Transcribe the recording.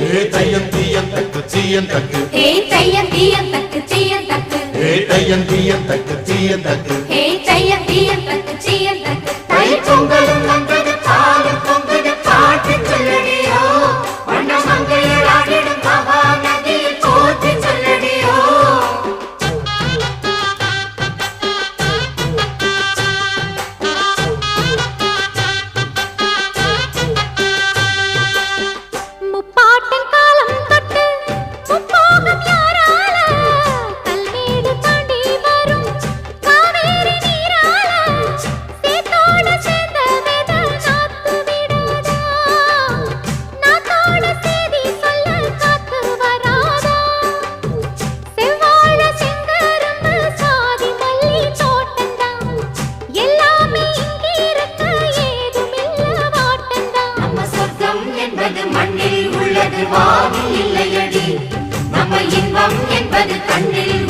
தையம் தீயம் தக்கு சீயம் தக்கு தையம் தீயம் தக்கு சீயம் தக்கு தையம் தீயம் தக்கு சீயம் தக்கு தையம் தீயம் தக்கு சீயம் தக்கு தை பொங்கலும் வந்தது பாலும் பொங்குது பாட்டு சொல்லடியோ வண்ண மங்கையர் ஆடிடும் மகா நதியில் போற்றி சொல்லடியோ முப்பாட்டின் காலம் தொட்டு முப்போகம் யாரால கல்மேடு தாண்டி வரும் காவேரி நீரால சேத்தோட சேர்ந்த வேத நாத்து விடாதா நாத்தோட சேதி சொல்ல காத்து வராதா செவ்வாழ செங்கரும்பு சாதி மல்லி தோட்டந்தான் எல்லாமே இங்கிருக்க ஏதுமில்ல வாட்டந்தான் நம்ம சொர்க்கம் என்பது மண்ணில் உள்ளது வானில் இல்லையடி நம்ம இன்பம் என்பது கண்ணில்